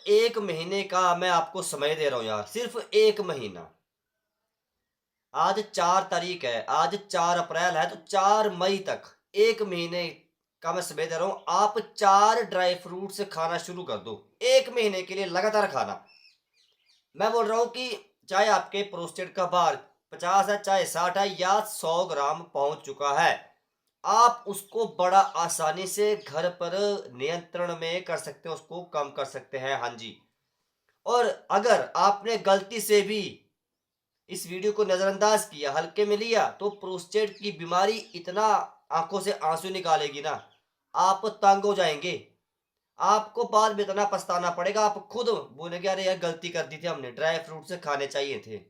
एक महीने का मैं आपको समय दे रहा हूँ यार, सिर्फ एक महीना। आज 4 तारीख है, आज 4 अप्रैल है, तो 4 मई तक एक महीने का मैं समय दे रहा हूँ। आप 4 ड्राई फ्रूट्स खाना शुरू कर दो, एक महीने के लिए लगातार खाना। मैं बोल रहा हूँ कि चाहे आपके प्रोस्टेट का भार 50 है, चाहे 60 है या 100 ग्राम पहुंच चुका है, आप उसको बड़ा आसानी से घर पर नियंत्रण में कर सकते हैं, उसको कम कर सकते हैं। हाँ जी। और अगर आपने गलती से भी इस वीडियो को नजरअंदाज किया, हल्के में लिया, तो प्रोस्टेट की बीमारी इतना आंखों से आंसू निकालेगी ना, आप तंग हो जाएंगे। आपको बाद में इतना पछताना पड़ेगा, आप खुद बोलेंगे अरे यार गलती कर दी थी, हमने ड्राई फ्रूट से खाने चाहिए थे।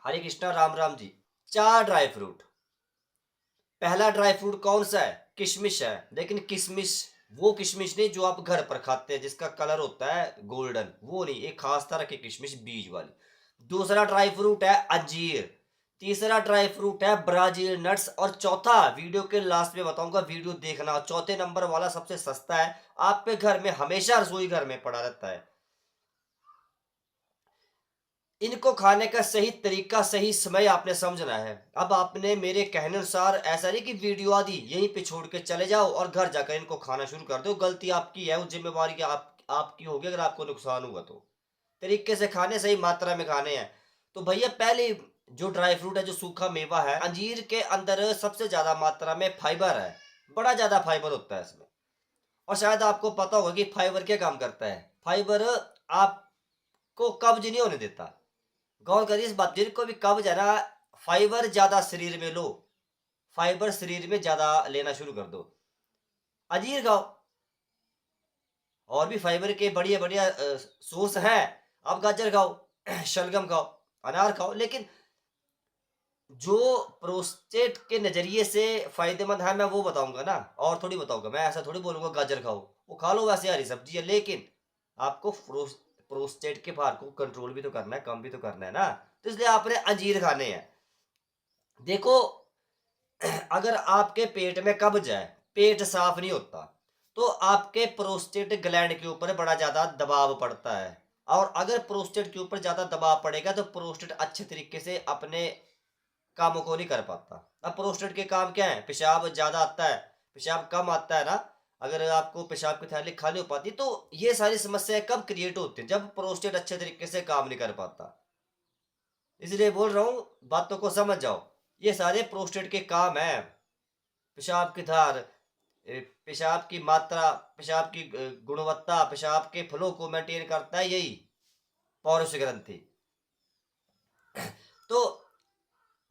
हरे कृष्णा, राम राम जी। 4 dry fruit. पहला ड्राई फ्रूट कौन सा है? किशमिश है। लेकिन किशमिश वो किशमिश नहीं जो आप घर पर खाते हैं, जिसका कलर होता है गोल्डन, वो नहीं, एक खास तरह की किशमिश बीज वाली। दूसरा ड्राई फ्रूट है अंजीर। तीसरा ड्राई फ्रूट है ब्राजील नट्स। और चौथा वीडियो के लास्ट में बताऊंगा, वीडियो देखना। चौथे नंबर वाला सबसे सस्ता है, आपके घर में हमेशा रसोई घर में पड़ा रहता है। इनको खाने का सही तरीका, सही समय आपने समझना है। अब आपने मेरे कहने अनुसार ऐसा नहीं कि वीडियो आदि यहीं पे छोड़ के चले जाओ और घर जाकर इनको खाना शुरू कर दो। गलती आपकी है, उस जिम्मेवारी की आपकी होगी अगर आपको नुकसान हुआ तो। तरीके से खाने, सही मात्रा में खाने हैं। तो भैया पहले जो ड्राई फ्रूट है, जो सूखा मेवा है, अंजीर के अंदर सबसे ज्यादा मात्रा में फाइबर है। बड़ा ज्यादा फाइबर होता है इसमें। और शायद आपको पता होगा कि फाइबर क्या काम करता है। फाइबर आपको कब्ज नहीं होने देता। गौर करिए इस बात, जिनको भी कब्ज है ना, फाइबर ज्यादा शरीर में लो। फाइबर शरीर में ज्यादा लेना शुरू कर दो। अंजीर खाओ। और भी फाइबर के बढ़िया बढ़िया सोर्स हैं। आप गाजर खाओ, शलगम खाओ, अनार खाओ। लेकिन जो प्रोस्टेट के नजरिए से फायदेमंद है, मैं वो बताऊंगा ना, और थोड़ी बताऊंगा। मैं ऐसा थोड़ी बोलूंगा गाजर खाओ, वो खा लो, वैसे हरी सब्जी है। लेकिन आपको प्रोस्टेट के भार को कंट्रोल भी तो करना है, कम भी तो करना है ना। तो इसलिए आपने अंजीर खाने हैं। देखो, अगर आपके पेट में कब्ज है, पेट साफ नहीं होता, तो आपके प्रोस्टेट ग्लैंड के ऊपर बड़ा ज्यादा दबाव पड़ता है। और अगर प्रोस्टेट के ऊपर ज्यादा दबाव पड़ेगा तो प्रोस्टेट अच्छे तरीके से अपने कामों को नहीं कर पाता। अब प्रोस्टेट के काम क्या है? पेशाब ज्यादा आता है, पेशाब कम आता है ना। अगर आपको पेशाब की थैली खाली हो पाती, तो ये सारी समस्याएं कब क्रिएट होती है? जब प्रोस्टेट अच्छे तरीके से काम नहीं कर पाता। इसलिए बोल रहा हूँ, बातों को समझ जाओ। ये सारे प्रोस्टेट के काम है। पेशाब की धार, पेशाब की मात्रा, पेशाब की गुणवत्ता, पेशाब के फ्लो को मेंटेन करता है यही पौरुष ग्रंथि। तो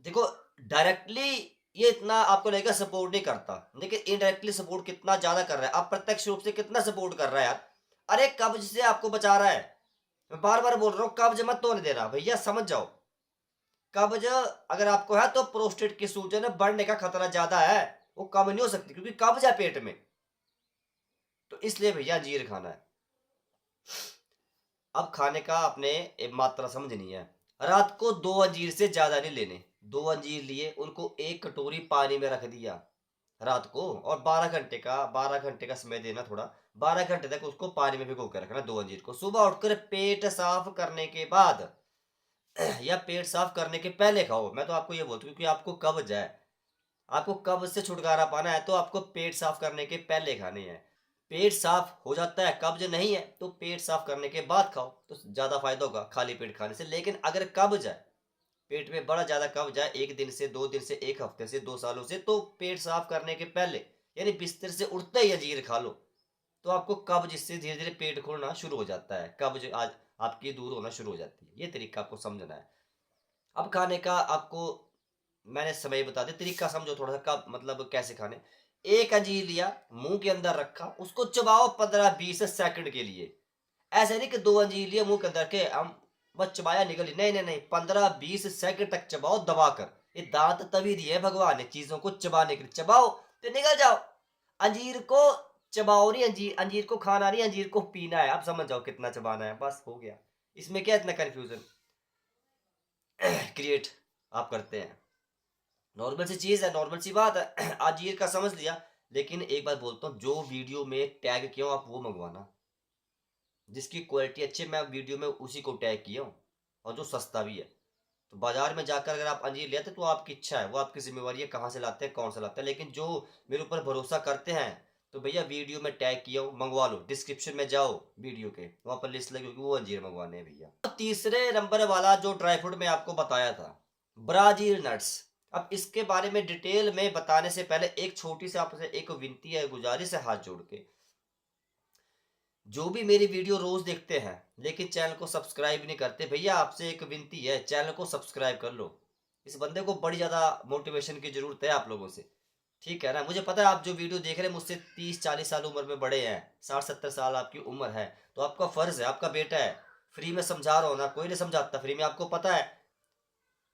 देखो, डायरेक्टली ये इतना आपको लगेगा सपोर्ट नहीं करता, लेकिन इनडायरेक्टली सपोर्ट कितना ज्यादा कर रहा है, अप्रत्यक्ष रूप से कितना सपोर्ट कर रहा है यार। अरे कब्ज से आपको बचा रहा है। मैं बार बार बोल रहा हूँ, कब्ज मत होने देना भैया, समझ जाओ। कब्ज अगर आपको है तो प्रोस्टेट की सूजन बढ़ने का खतरा ज्यादा है, वो कम नहीं हो सकती क्योंकि कब्ज है पेट में। तो इसलिए भैया अंजीर खाना है। अब खाने का आपने एक मात्रा समझनी है। रात को 2 अंजीर से ज्यादा नहीं लेने। 2 अंजीर लिए, उनको एक कटोरी पानी में रख दिया रात को, और 12 घंटे का समय देना थोड़ा। 12 घंटे तक उसको पानी में भिगो के रखना 2 अंजीर को। सुबह उठकर पेट साफ करने के बाद या पेट साफ करने के पहले खाओ। मैं तो आपको ये बोलता हूँ, क्योंकि आपको कब्ज है, आपको कब्ज से छुटकारा पाना है, तो आपको पेट साफ करने के पहले खाने हैं। पेट साफ हो जाता है, कब्ज नहीं है, तो पेट साफ करने के बाद खाओ तो ज्यादा फायदा होगा खाली पेट खाने से। लेकिन अगर कब्ज है, पेट में बड़ा ज्यादा कब्ज है, 1 दिन से 2 दिन से, 1 हफ्ते से, 2 सालों से, तो पेट साफ करने के पहले यानी बिस्तर से उठते ही अंजीर खा लो। तो आपको कब्ज, इससे धीरे धीरे पेट खुलना शुरू हो जाता है, कब्ज आज आपकी दूर होना शुरू हो जाती है। ये तरीका आपको समझना है। अब खाने का आपको मैंने समय बता दिया, तरीका समझो थोड़ा सा, कब मतलब कैसे खाने। एक अंजीर लिया, मुंह के अंदर रखा, उसको चबाओ 15-20 सेकंड के लिए। ऐसे नहीं कि 2 अंजीर लिए मुंह के अंदर के हम बस चबाया निकली, नहीं नहीं नहीं, 15-20 सेकंड तक चबाओ दबाकर। ये दांत तभी दिए भगवान ने चीजों को चबाने के लिए, चबाओ तो निकल जाओ। अंजीर को चबाओ नहीं, अंजीर अंजीर को खाना नहीं, अंजीर को पीना है। आप समझ जाओ कितना चबाना है, बस हो गया। इसमें क्या इतना कंफ्यूजन क्रिएट आप करते हैं? नॉर्मल सी चीज है, नॉर्मल सी बात है। अंजीर का समझ लिया। लेकिन एक बात बोलता हूँ, जो वीडियो में टैग किया हो आप वो मंगवाना। जिसकी क्वालिटी अच्छी है, मैं वीडियो में उसी को टैग किया हूँ और जो सस्ता भी है। तो बाजार में जाकर अगर आप अंजीर ले आते तो आपकी इच्छा है, वो आपकी ज़िम्मेवारी है कहाँ से लाते हैं, कौन सा लाते हैं। लेकिन जो मेरे ऊपर भरोसा करते हैं, तो भैया वीडियो में टैग किया हूँ, मँगवा लो। डिस्क्रिप्शन में जाओ वीडियो के, वहाँ पर लिस्ट लगी होगी, वो अंजीर मँगवाने हैं भैया। और तीसरे नंबर वाला जो ड्राई फ्रूट मैं आपको बताया था, ब्राज़ील नट्स। अब इसके बारे में डिटेल में बताने से पहले एक छोटी सी आपसे एक विनती है, गुज़ारिश है हाथ जोड़ के। जो भी मेरी वीडियो रोज़ देखते हैं, लेकिन चैनल को सब्सक्राइब नहीं करते, भैया आपसे एक विनती है, चैनल को सब्सक्राइब कर लो। इस बंदे को बड़ी ज़्यादा मोटिवेशन की ज़रूरत है आप लोगों से, ठीक है ना? मुझे पता है आप जो वीडियो देख रहे हैं मुझसे 30-40 साल उम्र में बड़े हैं, 60-70 साल आपकी उम्र है, तो आपका फ़र्ज़ है, आपका बेटा है, फ्री में समझा रहा हूँ ना, कोई नहीं समझाता फ्री में, आपको पता है,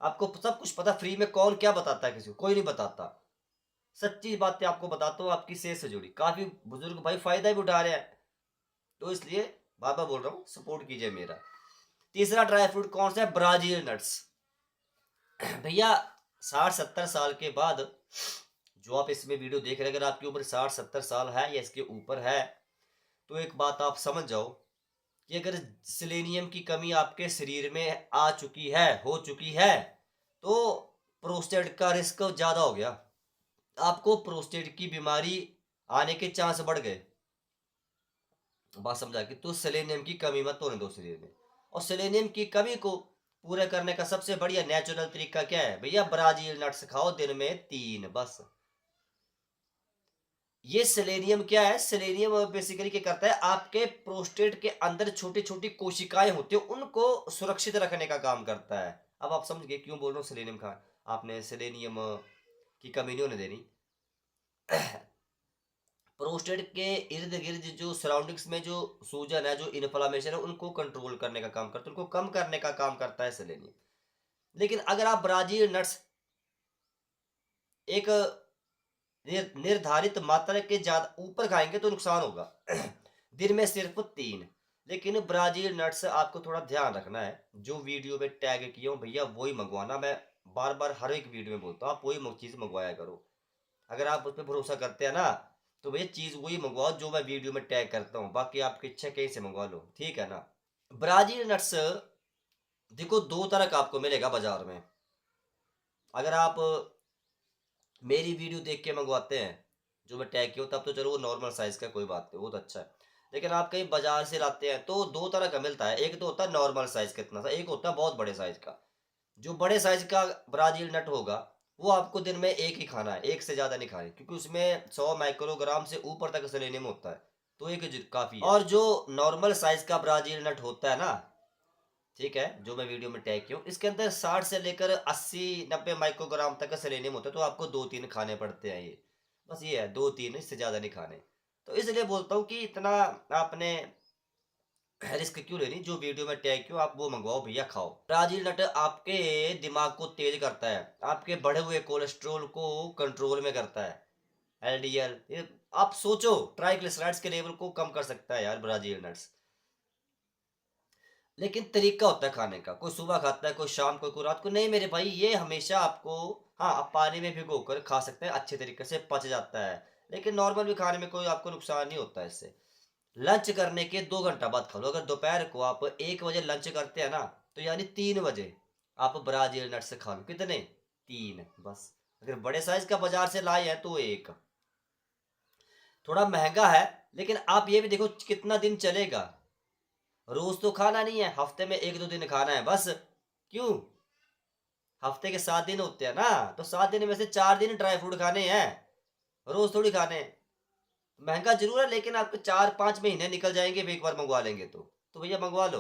आपको सब कुछ पता है, फ्री में कौन क्या बताता है किसी को? कोई नहीं बताता। सच्ची बातें आपको बताता हूँ आपकी सेहत से जुड़ी, काफ़ी बुज़ुर्ग भाई फ़ायदा भी उठा रहे हैं। तो इसलिए बार-बार बोल रहा हूँ, सपोर्ट कीजिए मेरा। तीसरा ड्राई फ्रूट कौन सा है? Brazil nuts. भैया 60-70 साल के बाद जो आप इसमें वीडियो देख रहे हैं, अगर आपकी उम्र 60-70 साल है या इसके ऊपर है, तो एक बात आप समझ जाओ कि अगर सेलेनियम की कमी आपके शरीर में आ चुकी है, हो चुकी है, तो प्रोस्टेट का रिस्क ज़्यादा हो गया। आपको प्रोस्टेट की बीमारी आने के चांस बढ़ गए। बात समझा कि तो सेलेनियम की कमी मत होने दो शरीर में। और सेलेनियम की कमी को पूरा करने का सबसे बढ़िया नेचुरल तरीका क्या है भैया? ब्राज़ील नट्स खाओ दिन में 3 बस। ये सेलेनियम क्या है? सेलेनियम बेसिकली क्या करता है, आपके प्रोस्टेट के अंदर छोटी-छोटी कोशिकाएँ होती हैं, उनको सुरक्षित रखने का काम करता है। अब आप समझ गए क्यों बोल रहा हूँ सेलेनियम खा आपने सेलेनियम की कमी नहीं होने देनी। प्रोस्टेट के इर्द-गिर्द जो सराउंडिंग्स में जो सूजन है, जो इन्फ्लेमेशन है, उनको कंट्रोल करने का काम करता है, उनको कम करने का काम करता है सेलेनियम। लेकिन अगर आप ब्राज़ील नट्स एक निर्धारित मात्रा के ज़्यादा ऊपर खाएँगे तो नुकसान होगा। दिन में सिर्फ़ 3। लेकिन ब्राज़ील नट्स आपको थोड़ा ध्यान रखना है, जो वीडियो में टैग किया हूँ भैया वही मँगवाना। मैं बार-बार हर एक वीडियो में बोलता हूँ, आप वही चीज़ मँगवाया करो। अगर आप उस पे भरोसा करते हैं ना, तो भैया चीज़ वही मँगवाओ जो मैं वीडियो में टैग करता हूँ, बाकी आपकी इच्छा है कहीं से मँगवा लो, ठीक है ना? ब्राज़ील नट्स देखो 2 तरह का आपको मिलेगा बाज़ार में। अगर आप मेरी वीडियो देख के मँगवाते हैं, जो मैं टैग किया हूँ, तब तो चलो वो नॉर्मल साइज़ का कोई बात नहीं, वो तो अच्छा है। लेकिन आप कहीं बाज़ार से लाते हैं तो 2 तरह का मिलता है, एक तो होता है नॉर्मल साइज़ का इतना सा, एक होता है बहुत बड़े साइज़ का। जो बड़े साइज़ का ब्राज़ील नट होगा, वो आपको दिन में 1 ही खाना है, 1 से ज़्यादा नहीं खाने, क्योंकि उसमें 100 माइक्रोग्राम से ऊपर तक सेलेनियम होता है, तो 1 ज काफ़ी है। और जो नॉर्मल साइज़ का ब्राज़ील नट होता है ना, ठीक है, जो मैं वीडियो में टैग किया हूँ, इसके अंदर 60 से लेकर 80-90 माइक्रोग्राम तक का सेलेनियम होता है, तो आपको 2-3 खाने पड़ते हैं ये। बस ये है 2-3, इससे ज़्यादा नहीं खाने। तो इसलिए बोलता हूँ कि इतना आपने रिस्क क्यों लेनी, जो वीडियो में टैग किया आप वो मंगवाओ भैया खाओ। ब्राज़ील नट आपके दिमाग को तेज करता है, आपके बढ़े हुए कोलेस्ट्रॉल को कंट्रोल में करता है। एलडीएल ये आप सोचो, ट्राइग्लिसराइड्स के लेवल को कम कर सकता है यार ब्राज़ील नट्स। लेकिन तरीका होता है खाने का, कोई सुबह खाता है, कोई शाम को, कोई रात को। नहीं मेरे भाई, ये हमेशा आपको, हाँ, आप पानी में भिगोकर खा सकते हैं, अच्छे तरीके से पच जाता है। लेकिन नॉर्मल भी खाने में कोई आपको नुकसान नहीं होता है इससे। लंच करने के 2 घंटा बाद खा लो। अगर दोपहर को आप 1 बजे लंच करते हैं ना, तो यानी 3 बजे आप ब्राज़ील नट्स खा लो। कितने? 3 बस। अगर बड़े साइज़ का बाज़ार से लाए हैं तो 1। थोड़ा महँगा है, लेकिन आप ये भी देखो कितना दिन चलेगा। रोज़ तो खाना नहीं है, हफ़्ते में 1-2 दिन खाना है बस। क्यों? हफ़्ते के 7 दिन होते हैं ना, तो 7 दिन में से 4 दिन ड्राई फ्रूट खाने हैं, रोज़ थोड़ी खाने हैं। महँगा ज़रूर है, लेकिन आपके 4-5 महीने निकल जाएँगे एक बार मँगवा लेंगे तो। तो भैया मँगवा लो,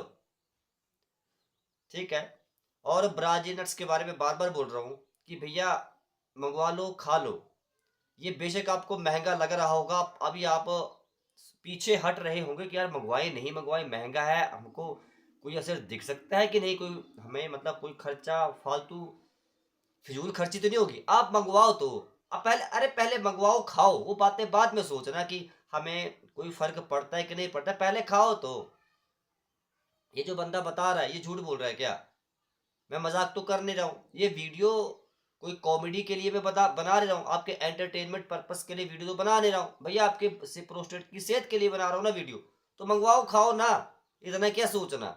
ठीक है? और ब्राज़ील नट्स के बारे में बार-बार बोल रहा हूँ कि भैया मँगवा लो, खा लो। ये बेशक आपको महँगा लग रहा होगा, अभी आप पीछे हट रहे होंगे कि यार मँगवाएँ, नहीं मँगवाएँ, महँगा है, हमको कोई असर दिख सकता है कि नहीं, कोई हमें मतलब कोई खर्चा फालतू फिजूल खर्ची तो नहीं होगी? आप मँगवाओ तो। आप पहले, अरे पहले मँगवाओ, खाओ, वो बातें बाद में सोचना कि हमें कोई फ़र्क पड़ता है कि नहीं पड़ता है, पहले खाओ तो। ये जो बंदा बता रहा है, ये झूठ बोल रहा है क्या? मैं मज़ाक तो कर नहीं रहा हूँ। ये वीडियो कोई कॉमेडी के लिए मैं बना नहीं रहा हूँ, आपके एंटरटेनमेंट पर्पज़ के लिए वीडियो तो बना नहीं रहा हूँ। भैया आपके से प्रोस्टेट की सेहत के लिए बना रहा हूँ ना वीडियो, तो मँगवाओ, खाओ ना। इतना क्या सोचना,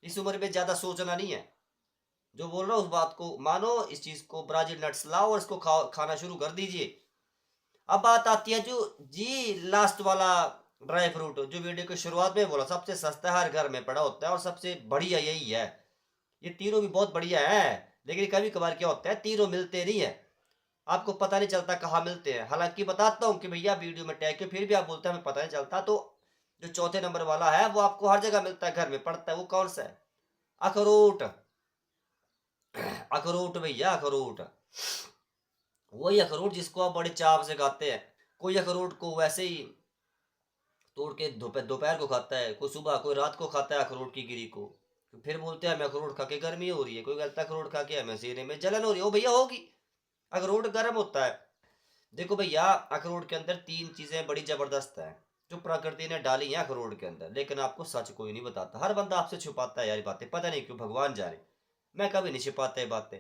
इस उम्र में ज्यादा सोचना नहीं है। जो बोल रहा हूँ उस बात को मानो, इस चीज को ब्राजील नट्स लाओ और इसको खाना शुरू कर दीजिए। अब बात आती है जो जी लास्ट वाला ड्राई फ्रूट, जो वीडियो की शुरुआत में बोला सबसे सस्ता हर घर में पड़ा होता है और सबसे बढ़िया यही है। ये तीनों भी बहुत बढ़िया है, लेकिन कभी कभार क्या होता है तीनों मिलते नहीं है, आपको पता नहीं चलता कहाँ मिलते हैं। हालांकि बताता हूँ कि भैया वीडियो में टैग के, फिर भी आप बोलते हैं हमें पता नहीं चलता। तो जो चौथे नंबर वाला है वो आपको हर जगह मिलता है, घर में पड़ता है। वो कौन सा है? अखरोट। अखरोट भैया, अखरोट। वही अखरोट जिसको आप बड़े चाव से खाते हैं। कोई अखरोट को वैसे ही तोड़ के दोपहर दोपहर को खाता है, कोई सुबह, कोई रात को खाता है अखरोट की गिरी को। तो फिर बोलते हैं हमें अखरोट खा के गर्मी हो रही है, कोई कहता है अखरोट खा के हमें सीने में जलन हो रही है। ओ भैया होगी, अखरोट गर्म होता है। देखो भैया, अखरोट के अंदर तीन चीजें बड़ी जबरदस्त है जो प्रकृति ने डाली है अखरोट के अंदर, लेकिन आपको सच कोई नहीं बताता। हर बंदा आपसे छुपाता है यार बातें, पता नहीं क्यों, भगवान जाने। मैं कभी नहीं छिपाता ये बातें।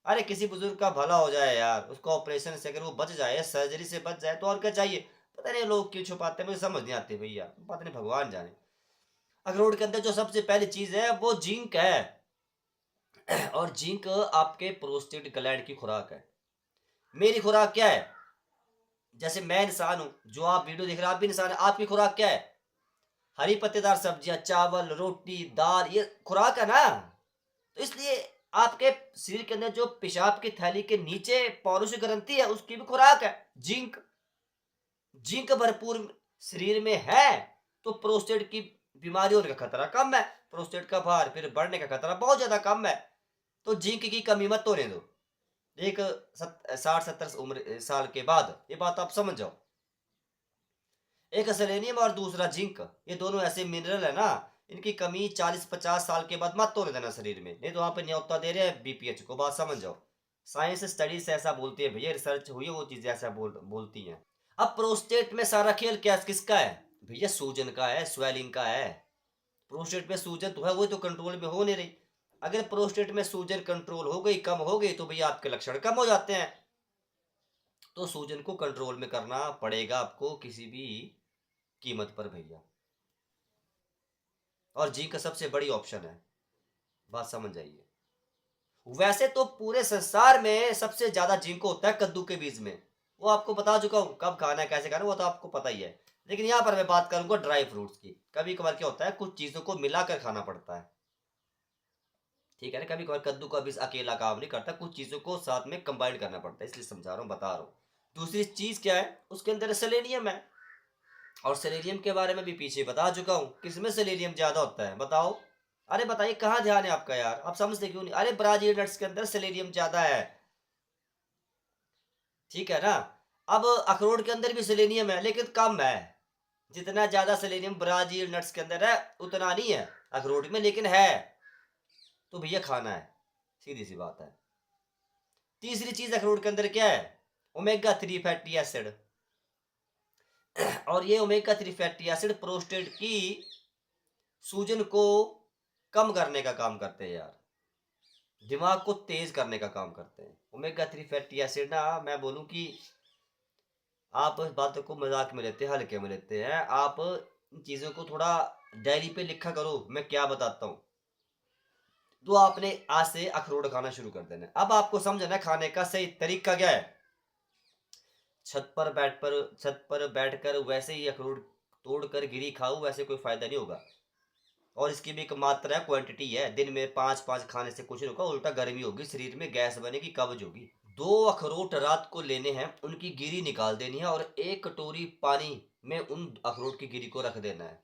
अरे किसी बुजुर्ग का भला हो जाए यार, उसका ऑपरेशन से अगर वो बच जाए, सर्जरी से बच जाए, तो और क्या चाहिए। पता नहीं लोग क्यों छुपाते हैं, मुझे समझ नहीं आती भैया, पता नहीं, भगवान जाने। अखरोट के अंदर जो सबसे पहली चीज है वो जिंक है। और जिंक आपके प्रोस्टेट ग्लैंड की खुराक है। मेरी खुराक क्या है? जैसे मैं इंसान हूं, जो आप वीडियो देख रहे हैं आप भी इंसान है, आपकी खुराक क्या है? हरी पत्तेदार सब्जियां, चावल, रोटी, दाल, ये खुराक है ना। तो इसलिए आपके शरीर के अंदर जो पेशाब की थैली के नीचे पौरुष ग्रंथि है, उसकी भी खुराक है जिंक। जिंक भरपूर शरीर में है तो प्रोस्टेट की बीमारी होने का खतरा कम है, प्रोस्टेट का भार फिर बढ़ने का खतरा बहुत ज्यादा कम है। तो जिंक की कमी मत होने दो। एक 60-70 उम्र साल के बाद ये बात आप समझ जाओ। एक सेलेनियम और दूसरा जिंक, ये दोनों ऐसे मिनरल है ना, इनकी कमी 40-50 साल के बाद मत होने देना शरीर में, नहीं तो वहां पर न्योता दे रहे हैं बीपीएच को, बात समझ जाओ। साइंस स्टडीज ऐसा बोलती है भैया, रिसर्च हुई है, वो चीजें ऐसा बोलती हैं। अब प्रोस्टेट में सारा खेल क्या किसका है? भैया सूजन का है, स्वेलिंग का है। प्रोस्टेट में सूजन तो है, वो तो कंट्रोल में हो नहीं रही। अगर प्रोस्टेट में सूजन कंट्रोल हो गई, कम हो गई, तो भैया आपके लक्षण कम हो जाते हैं। तो सूजन को कंट्रोल में करना पड़ेगा आपको किसी भी कीमत पर भैया। और जिंक सबसे बड़ी ऑप्शन है, बात समझ जाइए। वैसे तो पूरे संसार में सबसे ज्यादा जिंक होता है कद्दू के बीज में, वो आपको बता चुका हूँ, कब खाना है कैसे खाना है वो तो आपको पता ही है। लेकिन यहाँ पर मैं बात करूंगा ड्राई फ्रूट्स की। कभी कभार क्या होता है, कुछ चीजों को मिलाकर खाना पड़ता है, ठीक है ना। कभी कभार कद्दू का बीज अकेला काम नहीं करता, कुछ चीजों को साथ में कंबाइन करना पड़ता है, इसलिए समझा रहा हूँ, बता रहा हूँ। दूसरी चीज क्या है, उसके अंदर सेलेनियम है। और सेलेनियम के बारे में भी पीछे बता चुका हूँ, किसमें सेलेनियम ज्यादा होता है बताओ। अरे बताइए कहाँ ध्यान है आपका यार, आप समझते क्यों नहीं? अरे ब्राजील नट्स के अंदर सेलेनियम ज्यादा है, ठीक है ना। अब अखरोट के अंदर भी सेलेनियम है लेकिन कम है। जितना ज्यादा सेलेनियम ब्राजील नट्स के अंदर है उतना नहीं है अखरोट में, लेकिन है। तो भैया खाना है, सीधी सी बात है। तीसरी चीज अखरोट के अंदर क्या है? Omega 3 fatty acid. और ये ओमेगा 3 फैटी एसिड प्रोस्टेट की सूजन को कम करने का काम करते हैं यार, दिमाग को तेज करने का काम करते हैं। ओमेगा 3 फैटी एसिड ना, मैं बोलूं कि आप इस बात को मजाक में लेते हैं, हल्के में लेते हैं। आप इन चीजों को थोड़ा डायरी पे लिखा करो, मैं क्या बताता हूँ। तो आपने आज से अखरोट खाना शुरू कर देना है। अब आपको समझना है खाने का सही तरीका क्या है। छत पर बैठकर वैसे ही अखरोट तोड़कर गिरी खाओ, वैसे कोई फायदा नहीं होगा। और इसकी भी एक मात्रा है, क्वांटिटी है। दिन में 5-5 खाने से कुछ नहीं होगा, उल्टा गर्मी होगी शरीर में, गैस बनेगी, कब्ज होगी। 2 अखरोट रात को लेने हैं, उनकी गिरी निकाल देनी है और 1 कटोरी पानी में उन अखरोट की गिरी को रख देना है।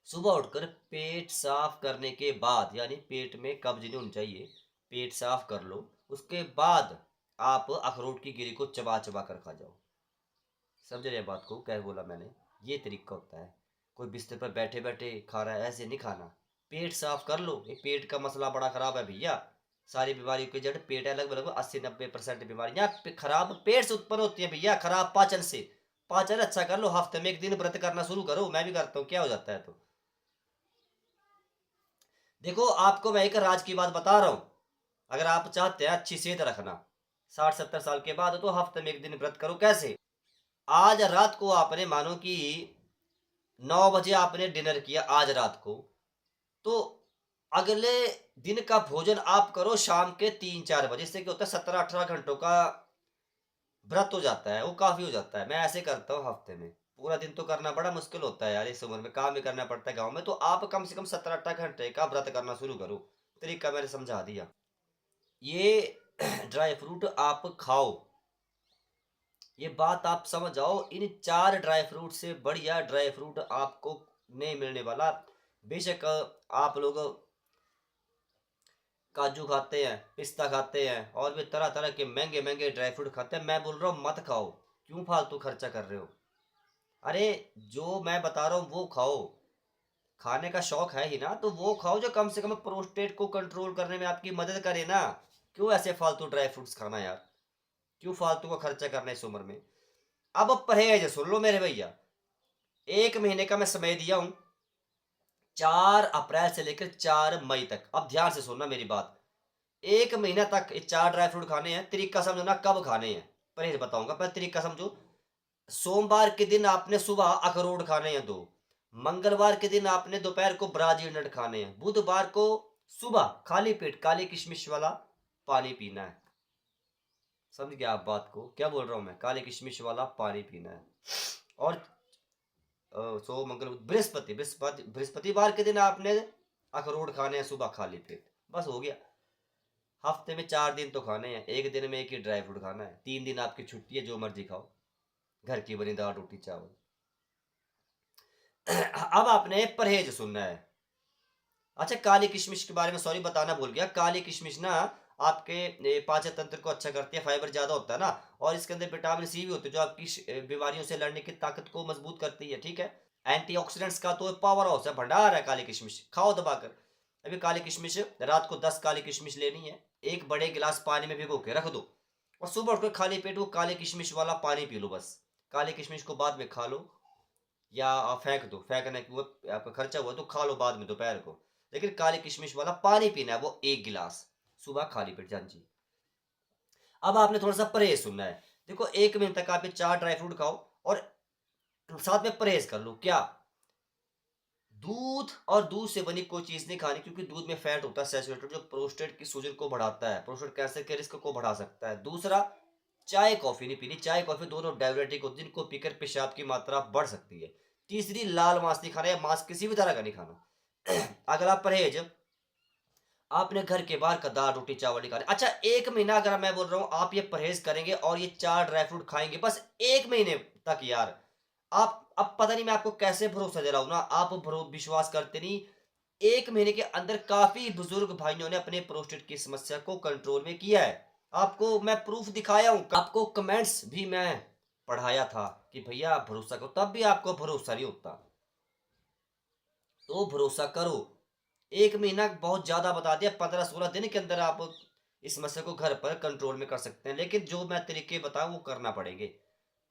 सुबह उठकर पेट साफ करने के बाद, यानी पेट में कब्ज नहीं होनी चाहिए, पेट साफ कर लो, उसके बाद आप अखरोट की गिरी को चबा चबा कर खा जाओ। समझ रहे हैं बात को, क्या बोला मैंने? ये तरीका होता है। कोई बिस्तर पर बैठे बैठे खा रहा है, ऐसे नहीं खाना। पेट साफ कर लो, ये पेट का मसला बड़ा खराब है भैया। सारी बीमारियों की जड़ पेट है, लगभग 80-90% बीमारियां खराब पेट से उत्पन्न होती है भैया, खराब पाचन से। पाचन अच्छा कर लो, हफ्ते में 1 दिन व्रत करना शुरू करो, मैं भी करता हूँ, क्या हो जाता है। तो देखो आपको मैं एक राज की बात बता रहा हूं, अगर आप चाहते हैं अच्छी सेहत रखना 60-70 साल के बाद, तो हफ्ते में 1 दिन व्रत करो। कैसे? आज रात को आपने मानो कि 9 बजे आपने डिनर किया आज रात को, तो अगले दिन का भोजन आप करो शाम के 3-4 बजे। इससे क्या होता है, 17-18 घंटों का व्रत हो जाता है, वो काफ़ी हो जाता है। मैं ऐसे करता हूँ हफ्ते में। पूरा दिन तो करना बड़ा मुश्किल होता है यार, इस उम्र में काम भी करना पड़ता है गाँव में, तो आप कम से कम 17-18 घंटे का व्रत करना शुरू करो। तरीका मैंने समझा दिया। ये ड्राई फ्रूट आप खाओ, ये बात आप समझ जाओ, इन 4 ड्राई फ्रूट से बढ़िया ड्राई फ्रूट आपको नहीं मिलने वाला। बेशक आप लोग काजू खाते हैं, पिस्ता खाते हैं और भी तरह-तरह के महँगे-महँगे ड्राई फ्रूट खाते हैं। मैं बोल रहा हूँ मत खाओ, क्यों फालतू खर्चा कर रहे हो? अरे! जो मैं बता रहा हूँ वो खाओ, खाने का शौक है ही ना, तो वो खाओ जो कम से कम प्रोस्टेट को कंट्रोल करने में आपकी मदद करे ना। क्यों ऐसे फालतू ड्राई फ्रूट्स खाना यार? क्यों फालतू का खर्चा करना इस उम्र में? अब परहेज सुन लो मेरे भैया, 1 महीने का मैं समय दिया हूँ, 4 अप्रैल से लेकर 4 मई तक। अब ध्यान से सुनना मेरी बात। 1 महीना तक ये 4 ड्राई फ्रूट खाने हैं, तरीका समझो ना कब खाने हैं। परहेज बताऊँगा, पहले तरीका समझो। सोमवार के दिन आपने सुबह अखरोट खाने हैं 2, मंगलवार के दिन आपने दोपहर को ब्राज़ील नट खाने हैं, बुधवार को सुबह खाली पेट काली किशमिश वाला पानी पीना है। समझ गए आप बात को? क्या बोल रहा हूँ मैं? काली किशमिश वाला पानी पीना है। और सोम, मंगल, बुध, बृहस्पतिवार के दिन आपने अखरोट खाने हैं सुबह खाली पेट। बस हो गया। हफ्ते में 4 दिन तो खाने हैं, 1 दिन में 1 ही ड्राई फ्रूट खाना है, 3 दिन आपकी छुट्टी है, जो मर्ज़ी खाओ। घर की बनी दाल, रोटी, चावल। अब आपने परहेज सुनना है। अच्छा, काली किशमिश के बारे में सॉरी बताना भूल गया। काली किशमिश ना आपके पाचन तंत्र को अच्छा करती है, फाइबर ज़्यादा होता है ना, और इसके अंदर विटामिन सी भी होती है जो आपकी बीमारियों से लड़ने की ताकत को मजबूत करती है, ठीक है। एंटीऑक्सीडेंट्स का तो पावर हाउस है, भंडार है काली किशमिश, खाओ दबाकर। अभी काली किशमिश रात को 10 काली किशमिश लेनी है, एक बड़े गिलास पानी में भिगो के रख दो और सुबह उठकर खाली पेट वो काली किशमिश वाला पानी पी लो बस। काली किशमिश को बाद में खा लो या फेंक दो, फेंकने की वो आपका खर्चा हुआ तो खा लो बाद में दोपहर को। लेकिन काली किशमिश वाला पानी पीना है वो 1 गिलास, सुबह खाली पेट। जान जी। अब आपने थोड़ा-सा परहेज़ सुनना है। देखो 1 महीने तक आप ये 4 ड्राई फ्रूट खाओ और साथ में परहेज़ कर लो। क्या? दूध और दूध से बनी कोई चीज़ नहीं खानी, क्योंकि दूध में फैट होता है सैचुरेटेड, जो प्रोस्टेट की सूजन को बढ़ाता है, प्रोस्टेट कैंसर के रिस्क को बढ़ा सकता है। दूसरा, चाय कॉफ़ी नहीं पीनी, चाय कॉफ़ी दोनों डायुरेटिक होती हैं, जिनको पीकर पेशाब की मात्रा बढ़ सकती है। तीसरी, लाल मांस नहीं खाना या मांस किसी भी तरह का नहीं खाना। अगला परहेज़, आपने घर के बाहर का दाल, रोटी, चावल नहीं खाने। अच्छा, 1 महीना अगर मैं बोल रहा हूँ आप ये परहेज़ करेंगे और ये 4 ड्राई फ्रूट खाएँगे बस 1 महीने तक यार, आप अब पता नहीं मैं आपको कैसे भरोसा दिलाऊँ ना, आप विश्वास करते नहीं। 1 महीने के अंदर काफ़ी बुजुर्ग भाइयों ने अपने प्रोस्टेट की समस्या को कंट्रोल में किया है। आपको मैं प्रूफ़ दिखाया हूँ, आपको कमेंट्स भी मैं पढ़ाया था कि भैया आप भरोसा करो, तब भी आपको भरोसा नहीं होता। तो भरोसा करो। 1 महीना बहुत ज़्यादा बता दिया, 15-16 दिन के अंदर आप इस समस्या को घर पर कंट्रोल में कर सकते हैं। लेकिन जो मैं तरीके बताऊँ वो करना पड़ेंगे।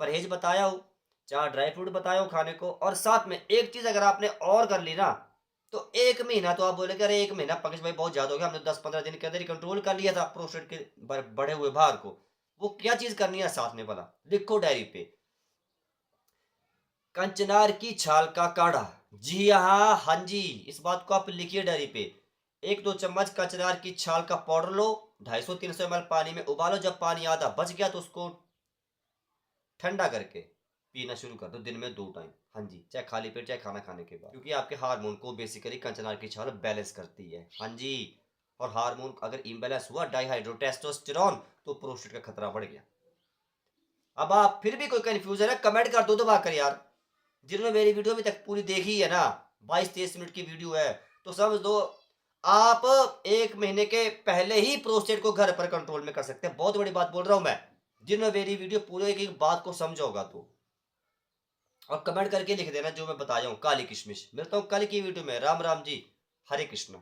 परहेज़ बताया हूँ, 4 ड्राई फ्रूट बताया हूँ खाने को, और साथ में एक चीज़ अगर आपने और कर ली ना, तो 1 महीना तो आप बोलेंगे अरे 1 महीना पंकज भाई बहुत ज़्यादा हो गया, हमने 10-15 दिन के अंदर ही कंट्रोल कर लिया था प्रोस्टेट के बढ़े हुए भार को। वो क्या चीज़ करनी है साथ में भला? लिखो डायरी पे। कंचनार की छाल का काढ़ा। जी हाँ, हाँ जी, इस बात को आप लिखिए डायरी पे। 1-2 चम्मच कंचनार की छाल का पाउडर लो, 250-300 ml पानी में उबालो, जब पानी आधा बच गया तो उसको ठंडा करके पीना शुरू कर दो दिन में 2 टाइम। हाँ जी, चाहे खाली पेट चाहे खाना खाने के बाद। क्योंकि आपके हार्मोन को बेसिकली कंचनार की छाल बैलेंस करती है। हाँ जी, और हार्मोन अगर इम्बैलेंस हुआ डाइहाइड्रोटेस्टोस्टेरोन, तो प्रोस्टेट का खतरा बढ़ गया। अब आप फिर भी कोई कन्फ्यूज़न है, कमेंट कर दो दबाकर यार। जिन्होंने मेरी वीडियो अभी तक पूरी देखी है ना, 22-23 मिनट की वीडियो है, तो समझ लो आप 1 महीने के पहले ही प्रोस्टेट को घर पर कंट्रोल में कर सकते हैं। बहुत बड़ी बात बोल रहा हूँ मैं। जिन्होंने मेरी वीडियो पूरे एक-एक बात को समझा होगा तो। और कमेंट करके लिख देना जो मैं बताया हूँ, काली किशमिश। मिलता हूँ कल की वीडियो में। राम राम जी, हरे कृष्ण।